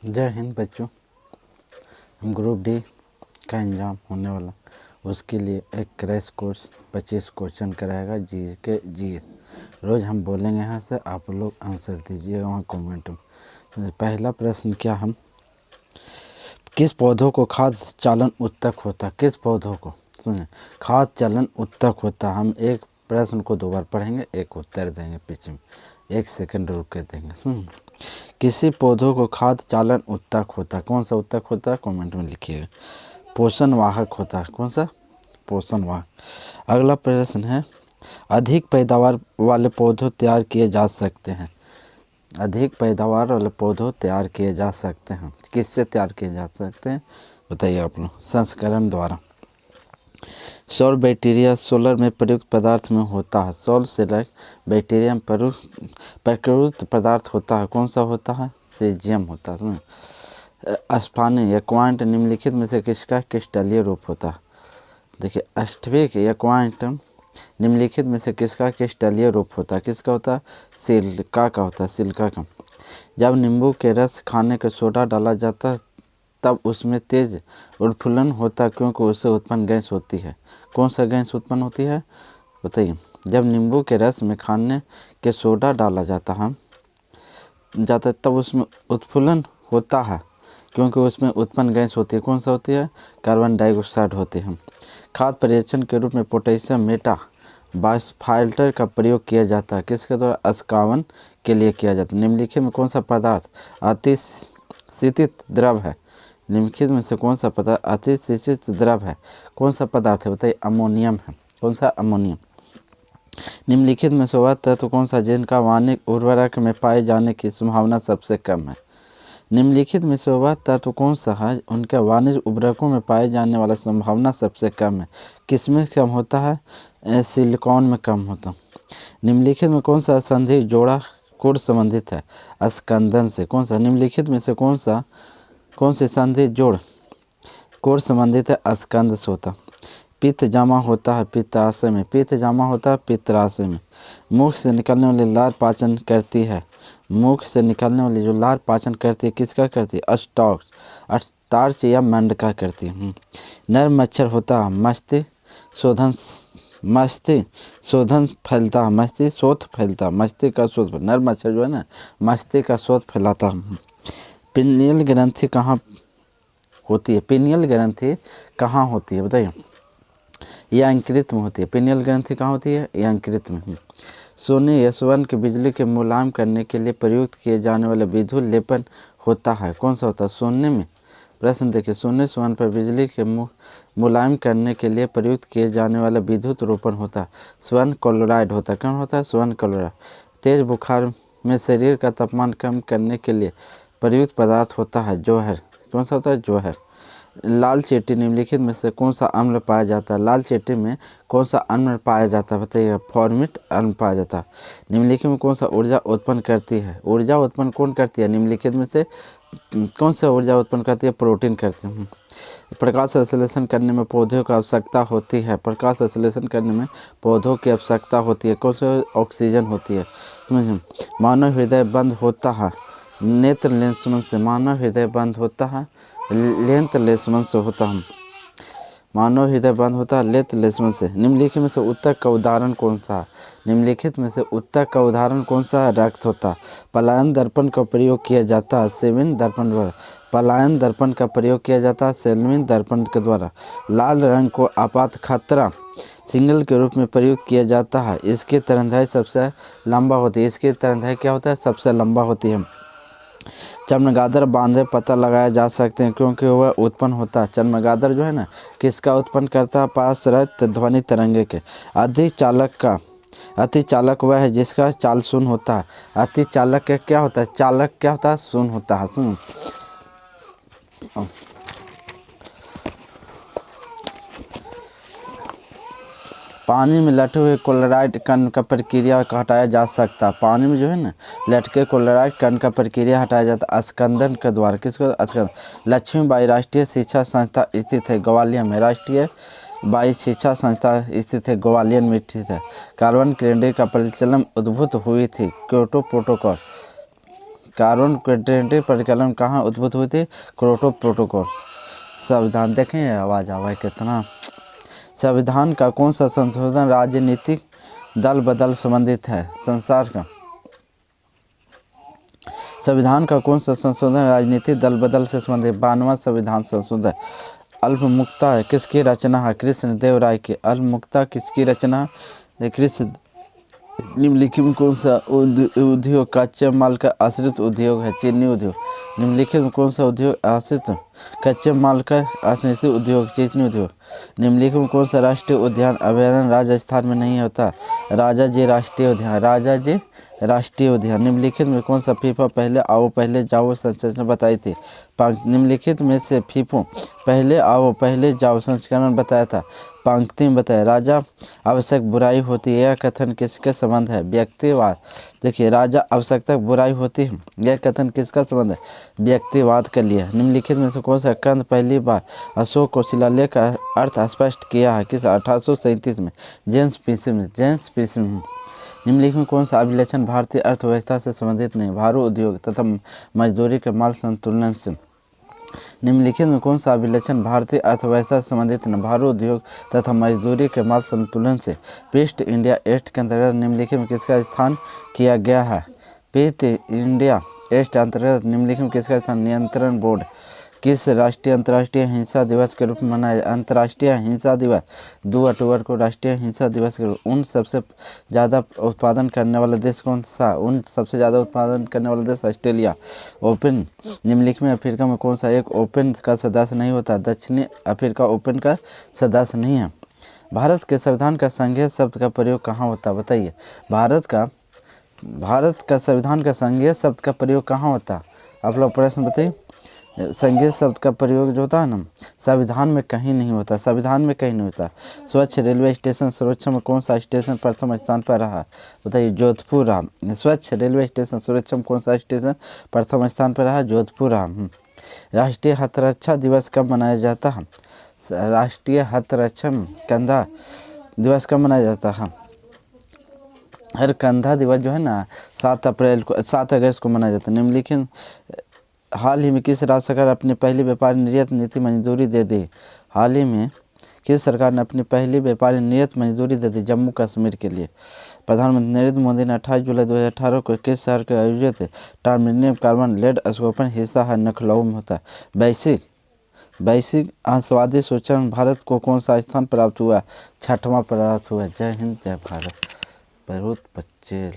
जय हिंद बच्चों। हम ग्रुप डी का एग्ज़ाम होने वाला, उसके लिए एक क्रैश कोर्स 25 क्वेश्चन कराएगा जी के जी। रोज़ हम बोलेंगे यहाँ से, आप लोग आंसर दीजिएगा वहाँ कमेंट में। पहला प्रश्न क्या, हम किस पौधों को खाद चालन उत्तक होता? किस पौधों को, सुने, खाद चालन उत्तक होता। हम एक प्रश्न को 2 बार पढ़ेंगे, एक उत्तर देंगे पीछे में, 1 सेकंड रुक के देंगे। सुन, किसी पौधों को खाद चालन उत्तक होता, कौन सा उत्तक होता है कमेंट में लिखिएगा। पोषण वाहक होता है, कौन सा? पोषण वाहक। अगला प्रश्न है, अधिक पैदावार वाले पौधे तैयार किए जा सकते हैं। अधिक पैदावार वाले पौधे तैयार किए जा सकते हैं, किससे तैयार किए जा सकते हैं बताइए आप लोग। संस्करण द्वारा। सौर बैक्टीरिया सोलर में प्रयुक्त पदार्थ में होता है। सौर सेलर बैक्टीरिया में प्रयुक्त पदार्थ होता है, कौन सा होता है? सीजियम होता है। अष्टफानी या क्वांट निम्नलिखित में से किसका क्रिस्टलीय रूप होता है? देखिए, अष्टविक या क्वांट निम्नलिखित में से किसका क्रिस्टलीय रूप होता है? किसका होता है? सिलिका का होता है, सिलिका का। जब नींबू के रस खाने का सोडा डाला जाता है तब उसमें तेज उत्फुल्लन होता है, क्योंकि उससे उत्पन्न गैस होती है। कौन सा गैस उत्पन्न होती है बताइए? जब नींबू के रस में खाने के सोडा डाला जाता है तब उसमें उत्फुल्लन होता है, क्योंकि उसमें उत्पन्न गैस होती है। कौन सा होती है? कार्बन डाइऑक्साइड होती है। खाद परीक्षण के रूप में पोटेशियम मेटा बायोफिल्टर का प्रयोग किया जाता है, किसके द्वारा? अस्कावन के लिए किया जाता है। निम्नलिखित में कौन सा पदार्थ अतिशीतित द्रव है? निम्नलिखित में से कौन सा पदार्थ अतिशीतित द्रव है? कौन सा पदार्थ है बताइए? अमोनियम है। कौन सा? अमोनियम। निम्नलिखित में से वह तत्व कौन सा जिनका वाणिक उर्वरक में पाए जाने की संभावना सबसे कम है? निम्नलिखित में से वह तत्व कौन सा है उनके वाणिज्य उर्वरकों में पाए जाने वाला संभावना सबसे कम है? किसमें कम होता है? सिलिकॉन में कम होता। निम्नलिखित में कौन सा संधि जोड़ा कोड संबंधित है? स्कंदन से। कौन सा? निम्नलिखित में से कौन सी संधि जोड़ कोड संबंधित है? स्कंद से होता। पित्त जमा होता है पित्ताशय में। पित्त जमा होता है पित्ताशय में। मुख से निकलने वाली लार पाचन करती है। मुख से निकलने वाली जो लार पाचन करती है किसका करती है? स्टार्च या मंड का करती है। नर मच्छर होता है मस्ति शोधन फैलता है। मस्ति का शोध। नर मच्छर जो है ना, मस्ति का शोध फैलाता है। पिनियल ग्रंथि कहाँ होती है? पिनियल ग्रंथि कहाँ होती है बताइए? यह अंकृत में होती है। पिनियल ग्रंथि कहाँ होती है? यह अंकृत में। सोने या स्वर्ण की बिजली के मुलायम करने के लिए प्रयुक्त किए जाने वाला विद्युत लेपन होता है, कौन सा होता है? सोने में। प्रश्न देखिए, सोने स्वर्ण पर बिजली के मुलायम करने के लिए प्रयुक्त किए जाने वाला विद्युत रोपण होता है स्वर्ण क्लोराइड होता है। कौन होता है? स्वर्ण क्लोराइड। तेज बुखार में शरीर का तापमान कम करने के लिए प्रयुक्त पदार्थ होता है जौहर। कौन सा होता है? जौहर। लाल चींटी निम्नलिखित में से कौन सा अम्ल पाया जाता है? लाल चींटी में कौन सा अम्ल पाया जाता है बताइएगा? फॉर्मिक अम्ल पाया जाता है। निम्नलिखित में कौन सा ऊर्जा उत्पन्न करती है? ऊर्जा उत्पन्न कौन करती है? निम्नलिखित में से कौन सा ऊर्जा उत्पन्न करती है? प्रोटीन करती है। प्रकाश संश्लेषण करने में पौधों की आवश्यकता होती है। प्रकाश संश्लेषण करने में पौधों की आवश्यकता होती है। कौन सा? ऑक्सीजन होती है। मानव हृदय बंद होता है नेत्र लेंसमन से। मानव हृदय बंद होता है लेंथ लेंसमन से होता है। मानव हृदय बंद होता है लेंथ लेंसमन से। निम्नलिखित में से उत्तक का उदाहरण कौन सा है? निम्नलिखित में से उत्तक का उदाहरण कौन सा है? रक्त होता है। पलायन दर्पण का प्रयोग किया जाता है सेल्विन दर्पण द्वारा। पलायन दर्पण का प्रयोग किया जाता है सेल्विन दर्पण के द्वारा। लाल रंग को आपात खतरा सिग्नल के रूप में प्रयुक्त किया जाता है। इसकी तरंगदैर्घ्य सबसे लंबा होती है। इसकी तरंगदैर्घ्य क्या होता है? सबसे लंबा होती है। चमगादड़ बांधे पता लगाया जा सकते हैं क्योंकि वह उत्पन्न होता है। चमगादड़ जो है ना, किसका उत्पन्न करता है? पार्श्वरहित ध्वनि तरंगे के। अति चालक वह है जिसका चाल शून्य होता है। अति चालक का क्या होता है? चालक क्या होता है? शून्य होता है। सुन, पानी में लटे हुए क्लोराइड कण का प्रक्रिया का हटाया जा सकता है। पानी में जो है ना लटके क्लोराइड कण का प्रक्रिया हटाया जाता है स्कंदन के द्वारा। किसको? स्कंदन। लक्ष्मीबाई राष्ट्रीय शिक्षा संस्था स्थित है ग्वालियर में। राष्ट्रीय बाई शिक्षा संस्था स्थित है ग्वालियर में स्थित है। कार्बन क्रेडिट का परिचालन उद्भूत हुई थी क्योटो प्रोटोकॉल कार्बन क्वाड्रेंटिक परिकलन कहाँ उद्भूत हुई थी? Kyoto protocol. संविधान देखें आवाज़ आवा है कितना। संविधान का कौन सा संशोधन राजनीतिक दल बदल संबंधित है? संसार का संविधान का कौन सा संशोधन राजनीतिक दल बदल से संबंधित? 92वां संविधान संशोधन। अल्पमुक्ता किसकी रचना है? कृष्ण देव राय की। अल्पमुक्ता किसकी रचना है? कृष्ण। निम्नलिखित में कौन सा उद्योग कच्चे माल का आश्रित उद्योग है? चीनी उद्योग। निम्नलिखित में कौन सा उद्योग आश्रित कच्चे माल का आश्रित उद्योग? चीनी उद्योग। निम्नलिखित में कौन सा राष्ट्रीय उद्यान अभयारण्य राजस्थान में नहीं होता? राजाजी राष्ट्रीय उद्यान। राजाजी राष्ट्रीय उद्यान। निम्नलिखित में कौन सा फीफा पहले आओ पहले जाओ संरचना बताई थी? निम्नलिखित में से फीफो पहले आओ पहले जाओ संस्करण बताया था? पंक्ति में बताया। राजा आवश्यक बुराई होती है, यह कथन किसके संबंध है? व्यक्तिवाद। देखिए, राजा आवश्यकता बुराई होती है, यह कथन किसका संबंध है? व्यक्तिवाद के लिए। निम्नलिखित में से कौन सा कंद पहली बार अशोक को शिलालेख का अर्थ स्पष्ट किया है? किस 1837 में? जेम्स पिसिम। निम्नलिखित में कौन सा अभिलक्षण भारतीय अर्थव्यवस्था से संबंधित नहीं? भारू उद्योग तथा मजदूरी के माल संतुलन से। निम्नलिखित में कौन सा अभिलक्षण भारतीय अर्थव्यवस्था से संबंधित न? भारू उद्योग तथा मजदूरी के माल संतुलन से। ईस्ट इंडिया एक्ट के अंतर्गत निम्नलिखित में किसका स्थान किया गया है? ईस्ट इंडिया एक्ट के अंतर्गत निम्नलिखित में किसका स्थान? नियंत्रण बोर्ड। किस राष्ट्रीय अंतर्राष्ट्रीय हिंसा दिवस के रूप में मनाया? अंतर्राष्ट्रीय हिंसा दिवस 2 अक्टूबर को राष्ट्रीय हिंसा दिवस के रूप। उन सबसे ज़्यादा उत्पादन करने वाला देश कौन सा? उन सबसे ज़्यादा उत्पादन करने वाला देश ऑस्ट्रेलिया। ओपन। निम्नलिखित में अफ्रीका में कौन सा एक ओपन का सदस्य नहीं होता? दक्षिणी अफ्रीका ओपन का सदस्य नहीं है। भारत के संविधान का संघीय शब्द का प्रयोग कहाँ होता है? बताइए। भारत का संविधान का संघीय शब्द का प्रयोग कहाँ होता है? आप लोग प्रश्न बताइए। संघीय शब्द का प्रयोग जो होता है ना, संविधान में कहीं नहीं होता। संविधान में कहीं नहीं होता। स्वच्छ रेलवे स्टेशन सर्वेक्षण में कौन सा स्टेशन प्रथम स्थान पर रहा? बताइए। जोधपुर रहा। स्वच्छ रेलवे स्टेशन सर्वेक्षण में कौन सा स्टेशन प्रथम स्थान पर रहा? जोधपुर रहा। राष्ट्रीय हथरक्षा दिवस कब मनाया जाता है? राष्ट्रीय हथरक्षा कंधा दिवस कब मनाया जाता है? हर कंधा दिवस जो है ना 7 अगस्त को मनाया जाता है। निम्नलिखित हाल ही में किस राज्य सरकार अपनी पहली व्यापारी निर्यात नीति मंजूरी दे दी? हाल ही में किस सरकार ने अपनी पहली व्यापारी निर्यात मंजूरी दे दी? जम्मू कश्मीर के लिए। प्रधानमंत्री नरेंद्र मोदी ने 28 जुलाई 2018 को किस शहर के आयोजित टार्मिनियम कार्बन लेड स्कोपन हिस्सा है? लखनऊ में होता है। वैश्विक आशावादी सूचकांक में भारत को कौन सा स्थान प्राप्त हुआ? 6वां प्राप्त हुआ। जय हिंद जय भारत। बहुत बच्चे